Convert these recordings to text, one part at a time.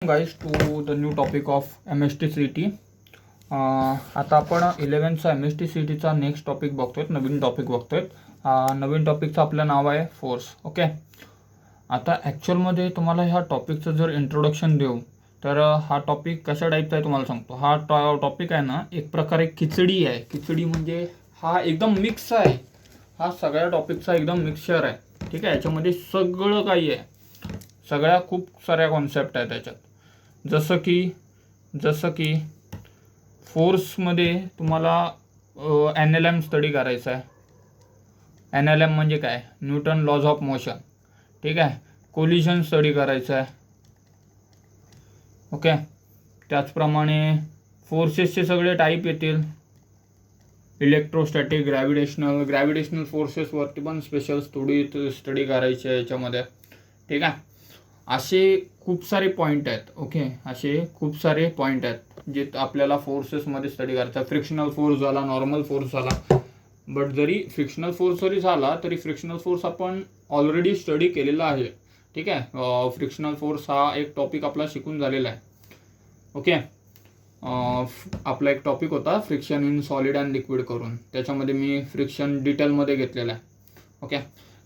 Guys to the new topic of MST-CET. आता आपण 11th MST-CETचा next topic बघतोय, नवीन topic बघतोय. नवीन टॉपिकचं आपलं नाव आहे फोर्स. ओके, आता ॲक्च्युअलमध्ये तुम्हाला ह्या टॉपिकचं जर इंट्रोडक्शन देऊ तर हा टॉपिक कशा टाईपचा आहे तुम्हाला सांगतो. हा टॉपिक आहे ना, एक प्रकारे खिचडी आहे. खिचडी म्हणजे हा एकदम मिक्स आहे. हा सगळ्या टॉपिकचा एकदम मिक्सचर आहे. ठीक आहे, याच्यामध्ये सगळं काही आहे. सगळ्या खूप साऱ्या कॉन्सेप्ट आहेत त्याच्यात. जसं की फोर्समध्ये तुम्हाला NLM स्टडी करायचा आहे. NLM म्हणजे काय? Newton laws of motion. ठीक आहे, कोलिजन स्टडी करायचं आहे. ओके, त्याचप्रमाणे फोर्सेसचे सगळे टाईप येतील. इलेक्ट्रोस्टॅटिक, ग्रॅव्हिटेशनल फोर्सेसवरती पण स्पेशल स्टडी करायची आहे याच्यामध्ये. ठीक आहे, असे खूप सारे पॉईंट आहेत. ओके, असे खूप सारे पॉईंट आहेत जे आपल्याला फोर्सेसमध्ये स्टडी करायचं. फ्रिक्शनल फोर्स झाला, नॉर्मल फोर्स झाला. बट जरी फ्रिक्शनल फोर्स जरी झाला तरी फ्रिक्शनल फोर्स आपण ऑलरेडी स्टडी केलेला आहे. ठीक आहे, फ्रिक्शनल फोर्स हा एक टॉपिक आपला शिकून झालेला आहे. ओके, आपला एक टॉपिक होता friction in solid and liquid करून, त्याच्यामध्ये मी फ्रिक्शन डिटेलमध्ये घेतलेला आहे. ओके,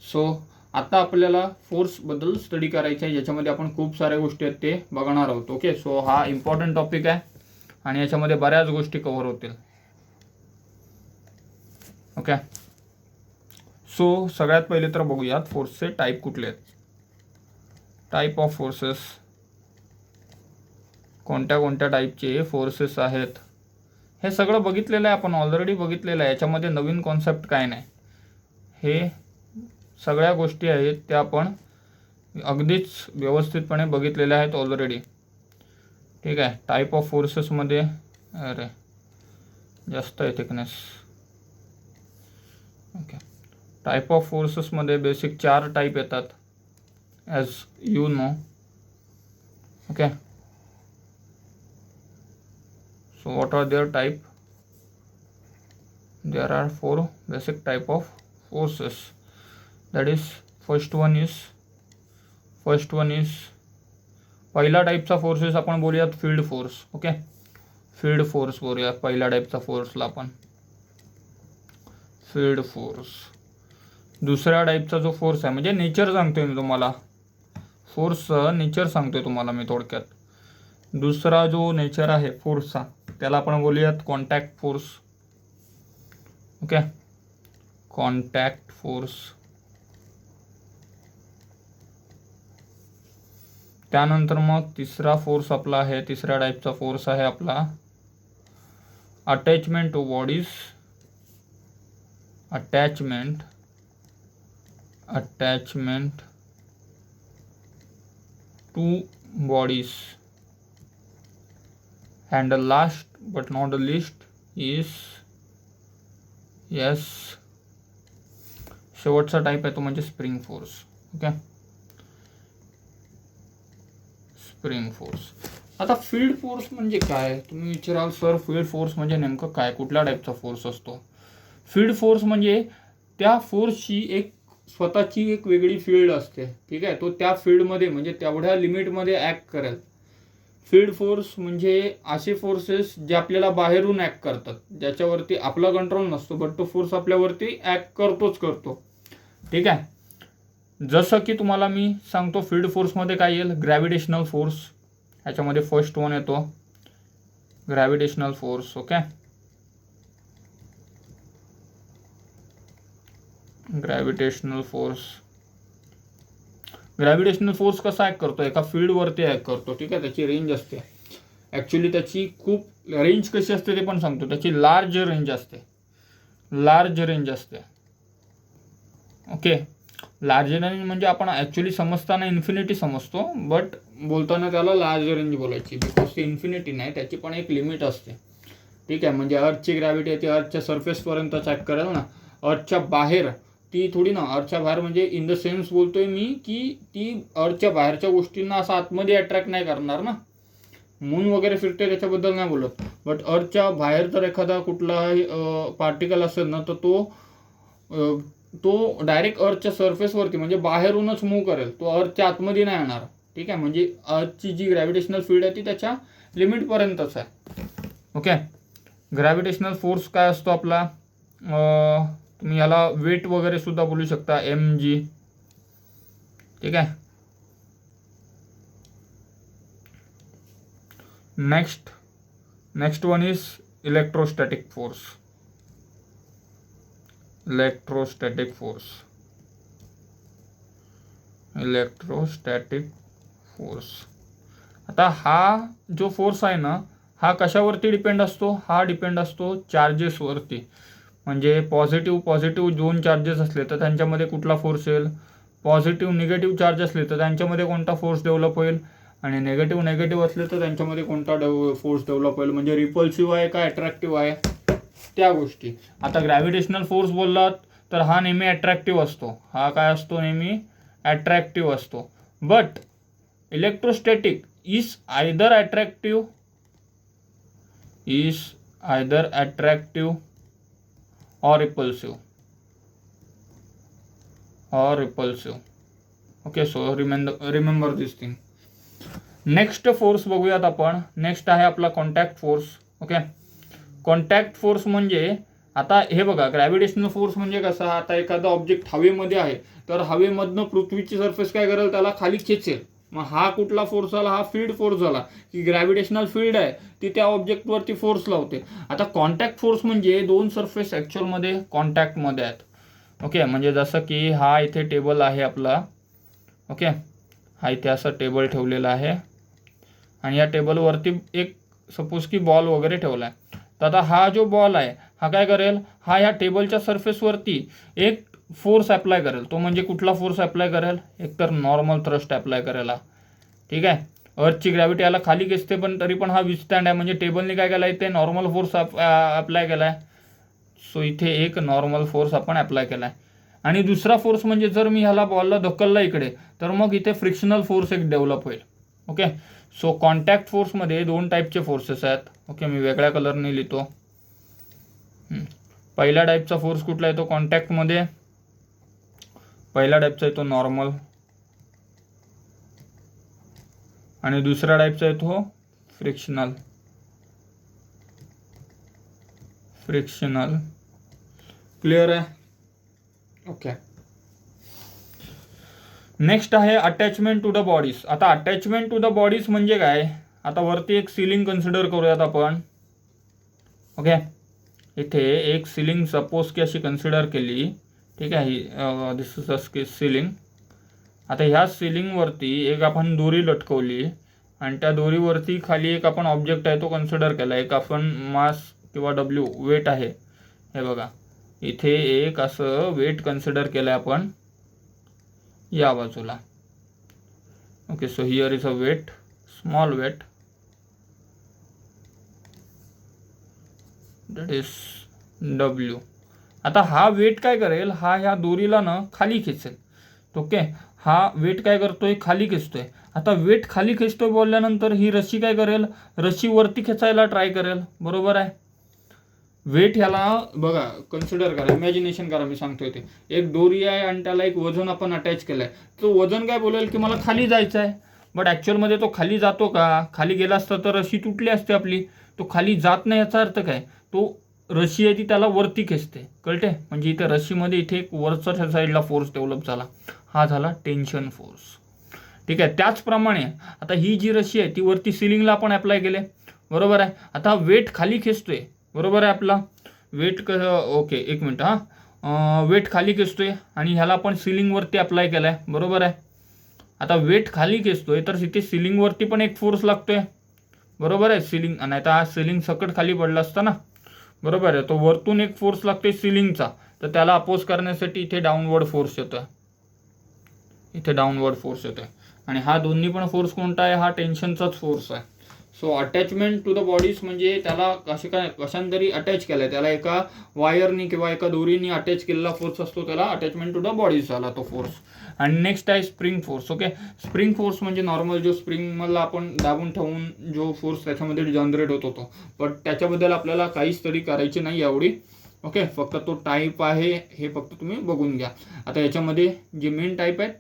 सो आता आपल्याला फोर्सबद्दल स्टडी करायचं आहे, ज्याच्यामध्ये आपण खूप साऱ्या गोष्टी आहेत ते बघणार आहोत. ओके, सो हा इम्पॉर्टंट टॉपिक आहे आणि याच्यामध्ये बऱ्याच गोष्टी कव्हर होतील. ओके, सो सगळ्यात पहिले तर बघूयात फोर्सचे टाईप कुठले आहेत. टाईप ऑफ फोर्सेस, कोणत्या कोणत्या टाईपचे फोर्सेस आहेत हे सगळं बघितलेलं आहे आपण, ऑलरेडी बघितलेलं आहे. याच्यामध्ये नवीन कॉन्सेप्ट काय नाही. हे सगळ्या गोष्टी आहेत त्या आपण अगदीच व्यवस्थितपणे बघितलेल्या आहेत ऑलरेडी. ठीक आहे, टाईप ऑफ फोर्सेसमध्ये जास्त आहे थिकनेस. ओके, टाईप ऑफ फोर्सेसमध्ये बेसिक 4 टाईप येतात as you know. Okay, so what are their type? There are 4 basic type of forces. That is, first one is पहिला टाईपचा फोर्सेस आपण बोलूयात field force. Okay, field force बोलूया पहिल्या टाईपचा फोर्सला आपण, फील्ड फोर्स. दुसऱ्या टाईपचा जो फोर्स आहे, म्हणजे नेचर सांगतोय मी तुम्हाला, फोर्सचं नेचर सांगतोय तुम्हाला मी थोडक्यात. दुसरा जो नेचर आहे फोर्सचा त्याला आपण बोलूयात contact force. Okay, contact force. त्यानंतर मग तिसरा फोर्स आपला आहे, तिसऱ्या टाईपचा फोर्स आहे आपला attachment two bodies. Attachment two bodies. And the last but not the least is शेवटचा टाईप आहे तो म्हणजे spring force. Okay, spring force. आता फील्ड फोर्स म्हणजे काय तुम्ही विचाराल, सर फील्ड फोर्स म्हणजे नेमकं काय, कुठल्या टाईपचा फोर्स असतो? फील्ड फोर्स म्हणजे त्या फोर्सची एक स्वतःची एक वेगळी फील्ड असते. ठीक आहे, तो त्या फील्डमध्ये म्हणजे तेवढ्या लिमिटमध्ये ॲक्ट करेल. फील्ड फोर्स म्हणजे असे फोर्सेस जे आपल्याला बाहेरून ॲक्ट करतात, ज्याच्यावरती आपला कंट्रोल नसतो, बट तो फोर्स आपल्यावरती ॲक्ट करतो. ठीक आहे, जसं की तुम्हाला मी सांगतो फील्ड फोर्समध्ये काय येईल, ग्रॅव्हिटेशनल फोर्स. ह्याच्यामध्ये फर्स्ट वन येतो gravitational force. Okay, gravitational force कसा ॲक्ट करतो, एका फील्डवरती ॲक्ट करतो. ठीक आहे, त्याची रेंज असते. ॲक्च्युली त्याची खूप रेंज कशी असते ते पण सांगतो. त्याची लार्ज रेंज असते. ओके, लार्ज रेंज म्हणजे आपण ॲक्च्युली समजताना इन्फिनिटी समजतो, बट बोलताना त्याला लार्ज रेंज बोलायची, बिकॉज ती इन्फिनिटी नाही, त्याची पण एक लिमिट असते. ठीक आहे, म्हणजे अर्थची ग्रॅव्हिटी आहे ती अर्थच्या सरफेसपर्यंतच ॲक्ट करेल ना. अर्थच्या बाहेर ती थोडी ना, अर्थच्या बाहेर म्हणजे इन द सेन्स बोलतोय मी की ती अर्थच्या बाहेरच्या गोष्टींना असं आतमध्ये अट्रॅक्ट नाही करणार ना. मून वगैरे फिरते त्याच्याबद्दल नाही बोलत, बट अर्थच्या बाहेर जर एखादा कुठलाही पार्टिकल असेल ना, तर तो डायरेक्ट अर्थच्या सरफेसवरती म्हणजे बाहेरूनच मूव्ह करेल, तो अर्थच्या आतमध्ये नाही येणार. ठीक आहे, म्हणजे अर्थची जी ग्रॅव्हिटेशनल फील्ड आहे ती त्याच्या लिमिटपर्यंतच आहे. ओके, ग्रॅव्हिटेशनल फोर्स काय असतो आपला, तुम्ही याला वेट वगैरे सुद्धा बोलू शकता, mg. ठीक आहे. Next one is electrostatic force. Electrostatic force. आता हा जो फोर्स आहे ना, हा कशावरती डिपेंड असतो, हा डिपेंड असतो चार्जेसवरती. म्हणजे पॉझिटिव्ह दोन चार्जेस असले तर त्यांच्यामध्ये कुठला फोर्स येईल, निगेटिव्ह चार्ज असले तर त्यांच्यामध्ये कोणता फोर्स डेव्हलप होईल, आणि निगेटिव्ह असले तर त्यांच्यामध्ये कोणता फोर्स डेव्हलप होईल. म्हणजे रिपल्सिव्ह आहे का अट्रॅक्टिव्ह आहे, त्या गोष्टी. आता ग्रॅव्हिटेशनल फोर्स बोललात तर हा नेहमी अट्रॅक्टिव्ह असतो. हा काय असतो, नेहमी अट्रॅक्टिव्ह असतो. But electrostatic is either attractive or repulsive. Okay, so remember this thing. Next force बघूयात आपण. नेक्स्ट आहे आपला contact force. Okay, contact force म्हणजे आता हे बघा, ग्रॅव्हिटेशनल फोर्स म्हणजे कसा, आता एखादा ऑब्जेक्ट हवेमध्ये आहे तर हवेमधनं पृथ्वीची सरफेस काय करेल, त्याला खाली खेचेल. मग हा कुठला फोर्स झाला, हा फील्ड फोर्स झाला, की ग्रॅव्हिटेशनल फील्ड आहे ती त्या ऑब्जेक्टवरती फोर्स लावते. आता कॉन्टॅक्ट फोर्स म्हणजे दोन सरफेस ॲक्च्युअलमध्ये कॉन्टॅक्टमध्ये आहेत. ओके, म्हणजे जसं की हा इथे टेबल आहे आपला. ओके, हा इथे असं टेबल ठेवलेला आहे आणि या टेबलवरती एक सपोज की बॉल वगैरे ठेवला आहे. तर आता हा जो बॉल आहे हा काय करेल, हा या टेबलच्या सरफेसवरती एक फोर्स अप्लाय करेल. तो म्हणजे कुठला फोर्स अप्लाय करेल, एकतर नॉर्मल थ्रस्ट अप्लाय करेल. ठीक आहे, अर्थची ग्रॅव्हिटी याला खाली खेचते पण तरी पण हा विथस्टँड आहे, म्हणजे टेबलने काय केलं, इथे नॉर्मल फोर्स अप्लाय केला आहे. सो इथे एक नॉर्मल फोर्स आपण अप्लाय केला आहे. आणि दुसरा फोर्स म्हणजे जर मी ह्याला बॉलला ढकलला इकडे तर मग इथे फ्रिक्शनल फोर्स एक डेव्हलप होईल. ओके, सो कॉन्टॅक्ट फोर्समध्ये दोन टाईपचे फोर्सेस आहेत. ओके, मी वेगळ्या कलरने लिहितो. पहिल्या टाईपचा फोर्स कुठला येतो कॉन्टॅक्टमध्ये, पहिल्या टाईपचा येतो नॉर्मल, आणि दुसऱ्या टाईपचा येतो फ्रिक्शनल. क्लिअर आहे. ओके, नेक्स्ट आहे अटॅचमेंट टू द बॉडीज. आता अटॅचमेंट टू द बॉडीज म्हणजे काय, आता वरती एक सिलिंग कन्सिडर करूयात आपण. ओके, इथे एक सिलिंग सपोज की अशी कन्सिडर केली. ठीक आहे, दिस इज अ सिलिंग. आता ह्या सिलिंगवरती एक आपण दोरी लटकवली आणि त्या दोरीवरती खाली एक आपण ऑब्जेक्ट आहे तो कन्सिडर केला. एक आपण मास किंवा डब्ल्यू वेट आहे, हे बघा इथे एक असं वेट कन्सिडर केलं आहे आपण या बाजूला. Okay, so here is a weight, small weight, that is W. आता हा वेट काय करेल, हा ह्या दोरीला ना खाली खेचेल. ओके, हा वेट काय करतोय, खाली खेचतोय. आता वेट खाली खेचतोय बोलल्यानंतर ही रशी काय करेल, रशी वरती खेचायला ट्राय करेल. बरोबर आहे. वेट ह्याला बघा कन्सिडर करा, इमॅजिनेशन करा, मी सांगतोय ते एक दोरी आहे आणि त्याला एक वजन आपण अटॅच केलं आहे. तो वजन काय बोलेल की मला खाली जायचं आहे, बट ॲक्च्युअलमध्ये तो खाली जातो का, खाली गेला असता तर रशी तुटली असते आपली. तो खाली जात नाही, याचा अर्थ काय, तो रशी आहे ती त्याला वरती खेचते. कळते, म्हणजे इथे रशीमध्ये इथे एक वरच्या साईडला फोर्स डेव्हलप झाला, हा झाला टेन्शन फोर्स. ठीक आहे, त्याचप्रमाणे आता ही जी रशी आहे ती वरती सिलिंगला आपण अप्लाय केले. बरोबर आहे. आता वेट खाली खेचतोय, बरोबर आहे, आपला वेट ओके एक मिनिट, वेट खाली खेचतोय आणि ह्याला आपण सिलिंगवरती अप्लाय केला आहे. बरोबर आहे. आता वेट खाली खेचतोय तर तिथे सिलिंगवरती पण एक फोर्स लागतोय. बरोबर आहे, सिलिंग, नाही तर हा सिलिंग सकट खाली पडला असता ना. बरोबर आहे, तो वरतून एक फोर्स लागतोय सिलिंगचा, तर त्याला अपोज करण्यासाठी इथे डाऊनवर्ड फोर्स येतोय, आणि हा दोन्ही पण फोर्स कोणता आहे, हा टेन्शनचाच फोर्स आहे. So attachment to the bodies म्हणजे त्याला कशांतरी अटॅच केलं आहे, त्याला एका वायरनी किंवा एका दोरीनी अटॅच केलेला फोर्स असतो, त्याला अटॅचमेंट टू द बॉडीज झाला तो फोर्स. आणि नेक्स्ट आहे spring force. Okay, spring force म्हणजे नॉर्मल जो स्प्रिंगला आपण दाबून ठेवून जो फोर्स त्याच्यामध्ये जनरेट होत होतो, बट त्याच्याबद्दल आपल्याला काहीच तरी करायची नाही एवढी. ओके, फक्त तो टाईप आहे हे फक्त तुम्ही बघून घ्या. आता याच्यामध्ये जे मेन टाईप आहेत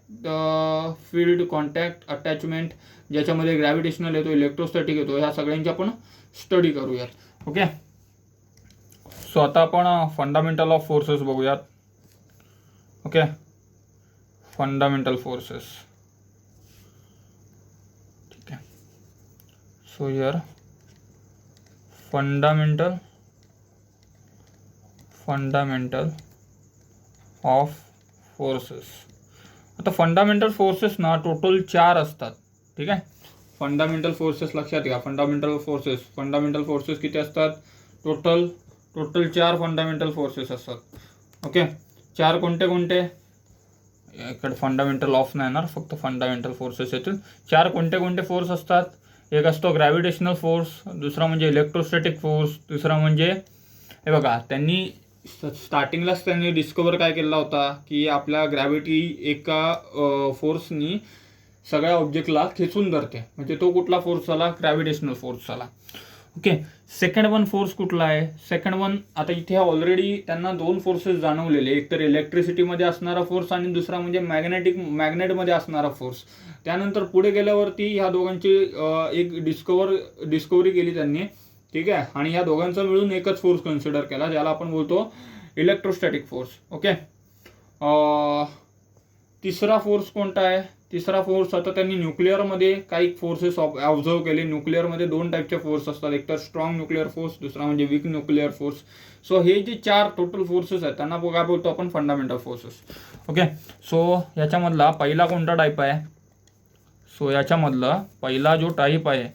फील्ड, कॉन्टॅक्ट, अटॅचमेंट, ज्याच्यामध्ये ग्रॅव्हिटेशनल येतो, इलेक्ट्रोस्टॅटिक येतो, ह्या सगळ्यांची आपण स्टडी करूयात. ओके, सो आता आपण फंडामेंटल ऑफ फोर्सेस बघूयात. Okay, fundamental forces. ठीक आहे, so here fundamental of forces. आता फंडामेंटल फोर्सेस ना टोटल 4 असतात. ठीक आहे, फंडामेंटल फोर्सेस लक्षात घ्या. फंडामेंटल फोर्सेस किती असतात? टोटल 4 फंडामेंटल फोर्सेस असतात. ओके, 4 कोणते? इकडे फंडामेंटल ऑफ नाही येणार, फक्त फंडामेंटल फोर्सेस येतील. 4 कोणते फोर्स असतात? एक असतो ग्रॅव्हिटेशनल फोर्स, दुसरा म्हणजे इलेक्ट्रोस्टॅटिक फोर्स, दुसरा म्हणजे हे बघा, त्यांनी स्टार्टिंगलाच त्यांनी डिस्कवर काय केला होता की आपल्या ग्रॅव्हिटी एका फोर्सनी सगळ्या ऑब्जेक्टला खेचून धरते. म्हणजे तो कुठला फोर्स झाला? ग्रॅव्हिटेशनल फोर्स झाला. ओके, सेकंड वन फोर्स कुठला आहे? सेकंड वन, आता इथे ऑलरेडी त्यांना 2 फोर्सेस जाणवलेले, एक तर इलेक्ट्रिसिटीमध्ये असणारा फोर्स आणि दुसरा म्हणजे मॅग्नेटमध्ये असणारा फोर्स. त्यानंतर पुढे गेल्यावरती ह्या दोघांची एक डिस्कवरी केली त्यांनी. ठीक आहे, आणि ह्या दोघांचा मिळून एकच फोर्स कन्सिडर केला, ज्याला आपण बोलतो इलेक्ट्रोस्टॅटिक फोर्स. ओके, तिसरा फोर्स कोणता आहे? तिसरा फोर्स आता त्यांनी न्यूक्लिअरमध्ये काही फोर्सेस ऑब्झर्व केले. न्यूक्लिअरमध्ये 2 टाईपचे फोर्स असतात, एक तर स्ट्रॉंग न्यूक्लिअर फोर्स, दुसरा म्हणजे वीक न्यूक्लिअर फोर्स. सो हे जे 4 टोटल फोर्सेस आहेत त्यांना काय बोलतो आपण? Fundamental forces. ओके, सो याच्यामधला पहिला कोणता टाईप आहे? सो याच्यामधला पहिला जो टाईप आहे,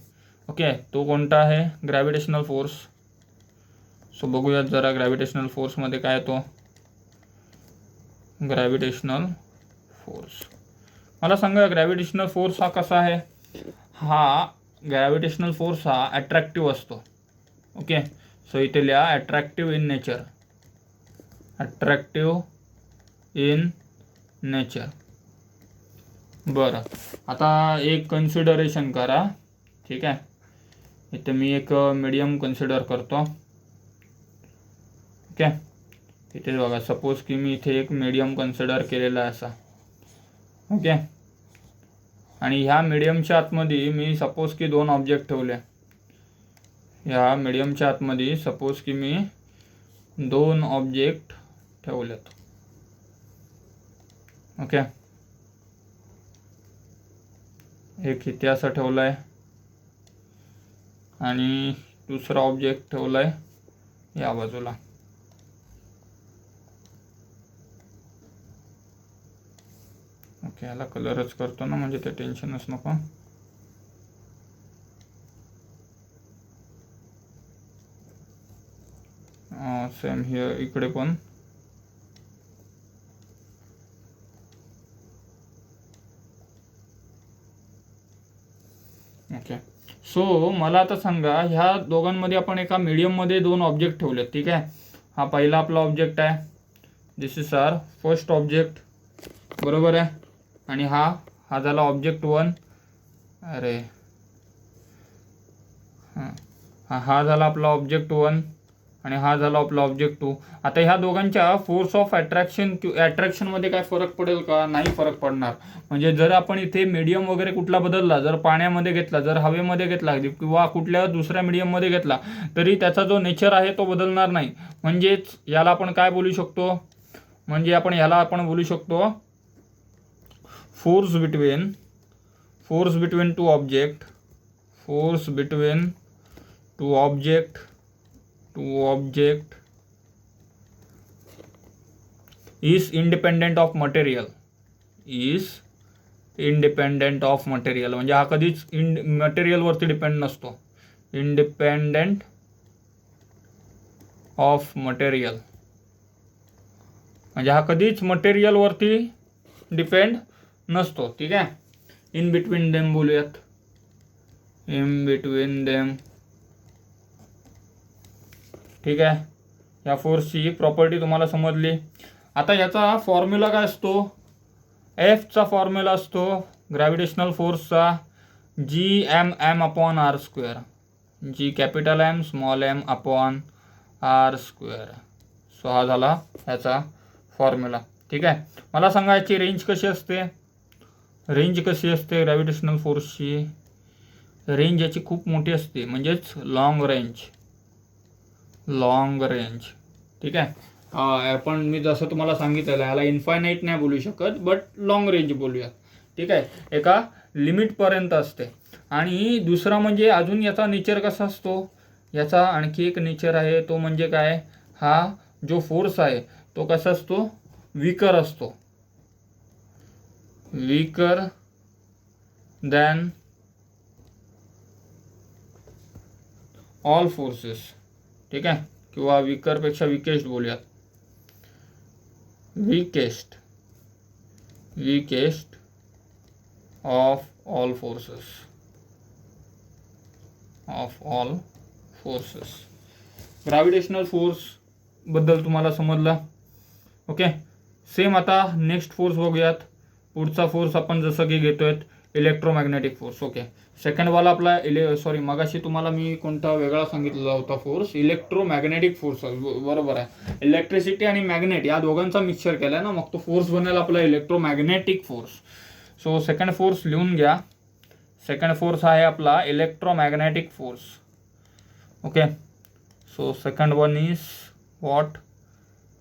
ओके, तो कोणता आहे? Gravitational force. सो बघूयात जरा ग्रॅव्हिटेशनल फोर्समध्ये काय येतो. ग्रॅव्हिटेशनल फोर्स, मला सांगा ग्रॅव्हिटेशनल फोर्स हा कसा आहे? ग्रॅव्हिटेशनल फोर्स हा अट्रॅक्टिव्ह असतो. ओके, सो इथे लिहा अट्रॅक्टिव्ह इन नेचर. बरं, आता एक कन्सिडरेशन करा. ठीक आहे, इथे मी एक मीडियम कन्सिडर करतो. ओके, इथे बघा, सपोज की मी इथे एक मीडियम कन्सिडर केलेला आहे असा. ओके, आणि ह्या मीडियमच्या आतमध्ये मी सपोज की 2 ऑब्जेक्ट ठेवले. ह्या मीडियमच्या आतमध्ये सपोज की मी 2 ऑब्जेक्ट ठेवलेत. ओके, एक इथे असं ठेवलं आहे आणि दुसरा ऑब्जेक्ट ठेवला आहे या बाजूला. ओके, याला कलरच करतो ना, म्हणजे ते टेन्शनच नको. सेम हिअर, इकडे पण. ओके, सो मला आता सांगा, ह्या दोघांमध्ये आपण एका मीडियममध्ये 2 ऑब्जेक्ट ठेवलेत. ठीक आहे, हा पहिला आपला ऑब्जेक्ट आहे, दिस इज आवर फर्स्ट ऑब्जेक्ट, बरोबर आहे. आणि हा झाला ऑब्जेक्ट 1. अरे हा झाला आपला ऑब्जेक्ट 1 आणि हा झाला आपला ऑब्जेक्ट 2. आता ह्या दोघांच्या फोर्स ऑफ अट्रॅक्शनमध्ये काय फरक पडेल का? नाही फरक पडणार. म्हणजे जर आपण इथे मीडियम वगैरे कुठला बदलला, जर पाण्यामध्ये घेतला, जर हवेमध्ये घेतला किंवा कुठल्या दुसऱ्या मीडियममध्ये घेतला, तरी त्याचा जो नेचर आहे तो बदलणार नाही. म्हणजेच याला आपण काय बोलू शकतो? आपण बोलू शकतो force between two object is independent of material. म्हणजे हा कधीच मटेरियलवरती डिपेंड नसतो. इंडिपेंडेंट ऑफ मटेरियल म्हणजे हा कधीच मटेरियलवरती डिपेंड नसतो. ठीक आहे, इन बिटवीन देम बोलूयात. In between them. ठीक आहे, या फोर्सची प्रॉपर्टी तुम्हाला समजली. आता याचा फॉर्म्युला काय असतो? एफचा फॉर्म्युला असतो ग्रॅव्हिटेशनल फोर्सचा Gm/r². G capital M small m upon r². So हा झाला ह्याचा फॉर्म्युला. ठीक आहे. मला सांगा याची रेंज कशी असते. रेंज कशी असते ग्रॅव्हिटेशनल फोर्सची. रेंज याची खूप मोठी असते, म्हणजेच लॉंग रेंज. Long range. ठीक आहे. पण मी जसं तुम्हाला सांगितलेलं याला इन्फायनाईट नाही बोलू शकत, बट लॉंग रेंज बोलूया. ठीक आहे. एका लिमिटपर्यंत असते. आणि दुसरा म्हणजे अजून याचा नेचर कसा असतो. याचा आणखी एक नेचर आहे, तो म्हणजे काय, हा जो फोर्स आहे तो कसा असतो, वीकर असतो. Weaker than all forces. ठीक आहे. किंवा वीकरपेक्षा विकेस्ट बोलूयात. Weakest of all forces. Gravitational force बद्दल तुम्हाला समजलं. ओके. सेम आता नेक्स्ट फोर्स बघूयात. पुढचा फोर्स आपण जसं की घेतोय इलेक्ट्रोमॅग्नेटिक फोर्स. ओके. सेकंड वाला आपला मगाशी तुम्हाला मी कोणता वेगळा सांगितलेला होता फोर्स, इलेक्ट्रोमॅग्नेटिक फोर्स. बरोबर आहे. इलेक्ट्रिसिटी आणि मॅग्नेट या दोघांचा मिक्सचर केलाय ना, मग तो फोर्स बनेल आपला electromagnetic force. So second force लिहून घ्या. सेकंड फोर्स आहे आपला electromagnetic force. Okay. So second one is what,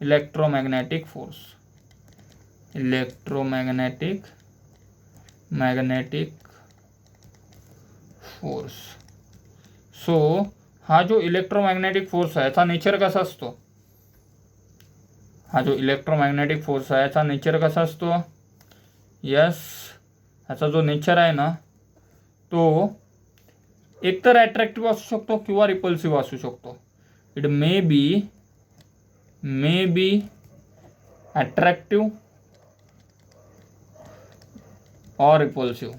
electromagnetic force. Electromagnetic force. So हा जो इलेक्ट्रोमॅग्नेटिक फोर्स आहे याचा नेचर कसा असतो. हा जो इलेक्ट्रोमॅग्नेटिक फोर्स आहे याचा नेचर कसा असतो. यस, ह्याचा जो नेचर आहे ना तो एकतर अट्रॅक्टिव्ह असू शकतो किंवा रिपल्सिव्ह असू शकतो. इट मे बी अट्रॅक्टिव्ह और रिपल्सिव्ह.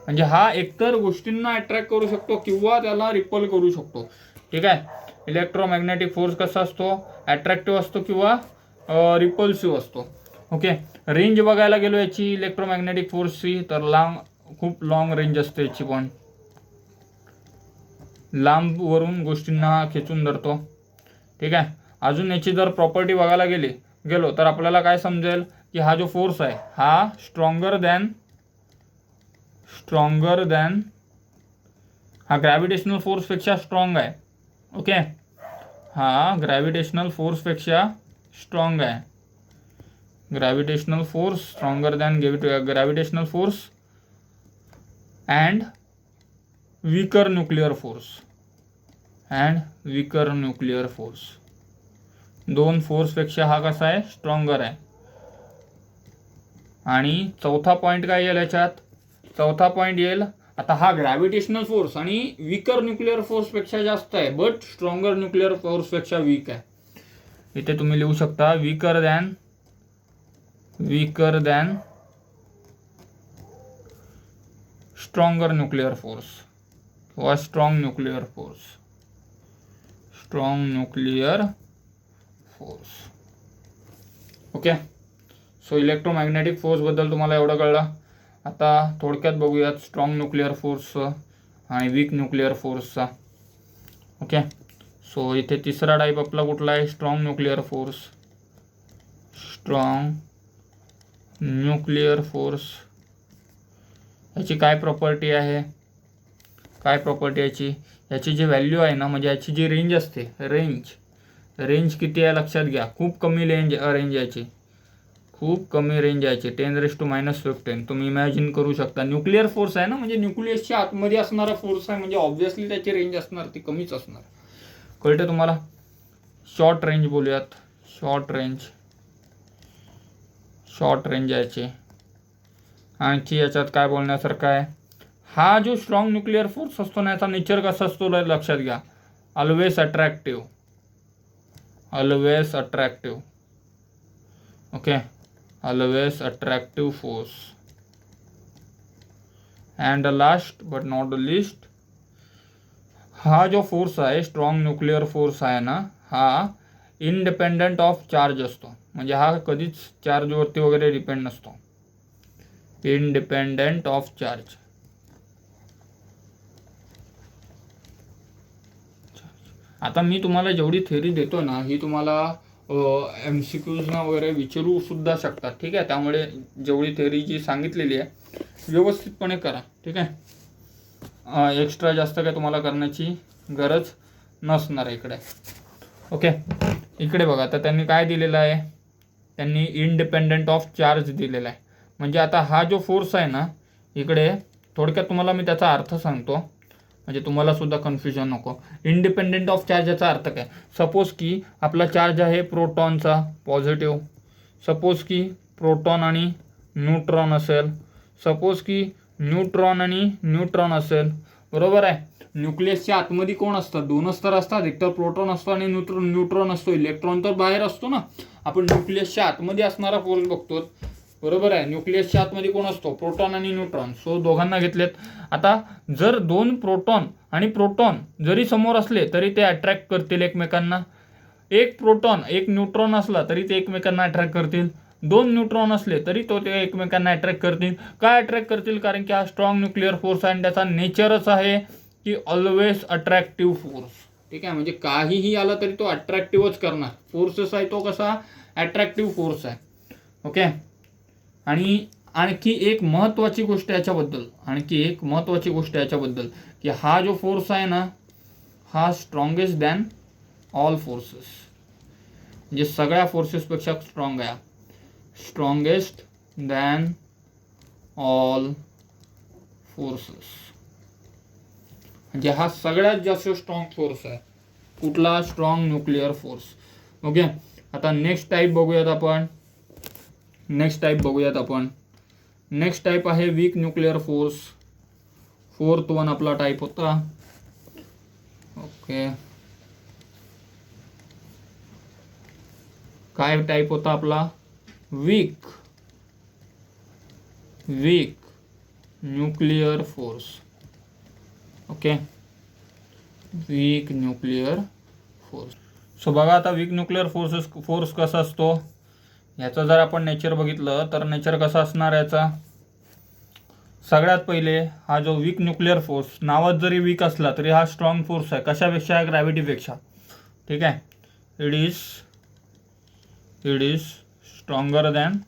म्हणजे हा एकतर गोष्टींना अट्रॅक्ट करू शकतो किंवा त्याला रिपल करू शकतो. ठीक आहे. इलेक्ट्रोमॅग्नेटिक फोर्स कसा असतो, अट्रॅक्टिव्ह असतो किंवा रिपल्सिव्ह असतो. ओके. रेंज बघायला गेलो याची इलेक्ट्रोमॅग्नेटिक फोर्सची तर खूप लॉंग रेंज असते याची, पण लांबवरून गोष्टींना खेचून धरतो. ठीक आहे. अजून याची जर प्रॉपर्टी बघायला गेलो तर आपल्याला काय समजेल की हा जो फोर्स आहे हा स्ट्रॉंगर दॅन हा ग्रॅव्हिटेशनल फोर्सपेक्षा स्ट्रॉंग आहे. ओके. हा ग्रॅव्हिटेशनल फोर्सपेक्षा स्ट्रॉंग आहे. Gravitational force stronger than gravitational force and weaker nuclear force. दोन फोर्सपेक्षा हा कसा आहे, स्ट्रॉंगर आहे. आणि चौथा पॉईंट काय येईल याच्यात. चौथा पॉईंट येईल आता हा ग्रॅव्हिटेशनल फोर्स आणि वीकर न्यूक्लिअर फोर्सपेक्षा जास्त आहे, बट स्ट्रॉंगर न्यूक्लिअर फोर्सपेक्षा वीक आहे. इथे तुम्ही लिहू शकता weaker than stronger nuclear force किंवा strong nuclear force. Okay. So electromagnetic force बद्दल तुम्हाला एवढं कळलं. आता थोडक्यात बघूयात स्ट्रॉंग न्यूक्लिअर फोर्स आणि वीक न्यूक्लिअर फोर्सचा. ओके. सो इथे तिसरा टाईप आपला कुठला आहे, स्ट्रॉंग न्यूक्लिअर फोर्स. याची काय प्रॉपर्टी आहे, याची जी व्हॅल्यू आहे ना, म्हणजे याची जी रेंज असते, रेंज किती आहे लक्षात घ्या. खूप कमी रेंज याची, 10⁻⁻15. तुम्ही इमॅजिन करू शकता. न्यूक्लिअर फोर्स आहे ना, म्हणजे न्यूक्लियसच्या आतमध्ये असणारा फोर्स आहे, म्हणजे ऑब्व्हियसली त्याची रेंज असणार ती कमीच असणार. कळतं तुम्हाला. शॉर्ट रेंज बोलूयात. शॉर्ट रेंज याची. आणखी याच्यात काय बोलण्यासारखं आहे, हा जो स्ट्रॉंग न्यूक्लिअर फोर्स असतो ना याचा नेचर कसा असतो लक्षात घ्या. Always attractive. Okay. Always attractive force. And last but not the list, हा जो फोर्स आहे स्ट्रॉंग न्यूक्लिअर फोर्स आहे ना, हा इंडिपेंडंट ऑफ चार्ज असतो. म्हणजे हा कधीच चार्जवरती वगैरे डिपेंड नसतो. Independent of charge. आता मी तुम्हाला जेवढी थेअरी देतो ना ही तुम्हाला MCQजना वगैरे विचारू सुद्धा शकतात, ठीक आहे. त्यामुळे जेवढी थेअरी जी सांगितलेली आहे व्यवस्थितपणे करा, ठीक आहे. एक्स्ट्रा जास्त काय तुम्हाला करण्याची गरज नसणार इकडे. ओके, इकडे बघा आता त्यांनी काय दिलेलं आहे, त्यांनी इंडिपेंडंट ऑफ चार्ज दिलेला आहे. म्हणजे आता हा जो फोर्स आहे ना, इकडे थोडक्यात तुम्हाला मी त्याचा अर्थ सांगतो म्हणजे तुम्हाला सुद्धा कन्फ्युजन नको. इंडिपेंडंट ऑफ चार्ज याचा अर्थ काय, सपोज की आपला चार्ज आहे प्रोटॉनचा पॉझिटिव्ह, सपोज की प्रोटॉन आणि न्यूट्रॉन असेल, सपोज की न्यूट्रॉन आणि न्यूट्रॉन असेल, बरोबर आहे. न्यूक्लियसच्या आतमध्ये कोण असतात, दोनच तर असतात, एक तर प्रोटॉन असतो आणि न्यूट्रॉन असतो. इलेक्ट्रॉन तर बाहेर असतो ना. आपण न्यूक्लियसच्या आतमध्ये असणारा फोर्स बघतो, बरोबर आहे. न्यूक्लियसच्या आतमध्ये कोण असतो, प्रोटॉन आणि न्यूट्रॉन. सो दोघांना घेतलेत. आता जर दोन प्रोटॉन आणि प्रोटॉन जरी समोर असले तरी ते अट्रॅक्ट करतील एकमेकांना. एक प्रोटॉन एक न्यूट्रॉन असला तरी ते एकमेकांना अट्रॅक्ट करतील. दोन न्यूट्रॉन असले तरी ते एकमेकांना अट्रॅक्ट करतील. काय अट्रॅक्ट करतील, कारण की हा स्ट्रॉंग न्यूक्लिअर फोर्स आहे आणि त्याचा नेचरच आहे की ऑलवेज अट्रॅक्टिव्ह फोर्स, ठीक आहे. म्हणजे काहीही आला तरी तो अट्रॅक्टिव्हच करणार. फोर्सेस आहे तो कसा अट्रॅक्टिव्ह फोर्स आहे. ओके, आणि आणखी एक महत्त्वाची गोष्ट याच्याबद्दल, की हा जो फोर्स आहे ना हा स्ट्रॉंगेस्ट दॅन ऑल फोर्सेस, म्हणजे सगळ्या फोर्सेसपेक्षा स्ट्रॉंग आहे. स्ट्रॉंगेस्ट दॅन ऑल फोर्सेस म्हणजे हा सगळ्यात जास्त स्ट्रॉंग फोर्स आहे. कुठला, स्ट्रॉंग न्यूक्लिअर फोर्स. ओके, आता नेक्स्ट टाईप बघूयात आपण. नेक्स्ट टाईप आहे weak nuclear force. 4th one आपला टाईप होता. ओके, काय टाईप होता आपला, weak nuclear force. Okay, weak nuclear force. So बघा आता वीक न्यूक्लिअर फोर्स कसा असतो, याचं जर आपण नेचर बघितलं तर नेचर कसं असणार याचा. सगळ्यात पहिले हा जो वीक न्यूक्लिअर फोर्स नावात जरी वीक असला तरी हा स्ट्रॉंग फोर्स आहे. कशापेक्षा, ग्रॅव्हिटीपेक्षा, ठीक आहे. It is stronger than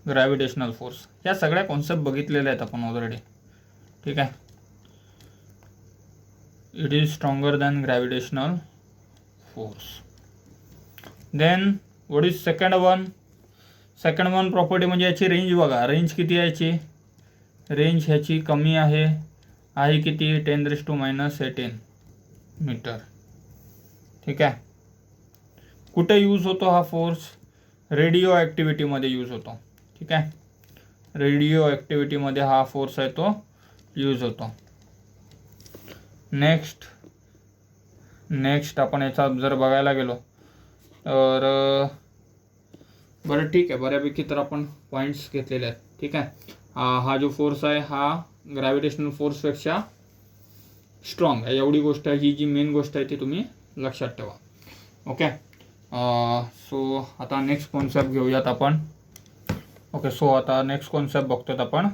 gravitational force. या सगळ्या कॉन्सेप्ट बघितलेल्या आहेत आपण ऑलरेडी, ठीक आहे. It is stronger than gravitational force. Then what is second one property, म्हणजे याची रेंज बघा. रेंज किती आहे याची, रेंज ह्याची कमी आहे किती, 10⁻⁻18 मीटर, ठीक आहे. कुठे यूज होतो हा फोर्स, रेडिओ ॲक्टिव्हिटीमध्ये यूज होतो, ठीक आहे. रेडिओ ॲक्टिव्हिटीमध्ये हा फोर्स आहे तो यूज होतो. नेक्स्ट आपण याचा जर बघायला गेलो तर बरं ठीक आहे, बऱ्यापैकी तर आपण पॉईंट्स घेतलेले आहेत, ठीक आहे. हा जो फोर्स आहे हा ग्रॅव्हिटेशनल फोर्सपेक्षा स्ट्रॉंग आहे. एवढी गोष्ट आहे, ही जी मेन गोष्ट आहे ती तुम्ही लक्षात ठेवा. ओके, सो आता नेक्स्ट कॉन्सेप्ट घेऊयात आपण. ओके, सो आता नेक्स्ट कॉन्सेप्ट बघतोत आपण.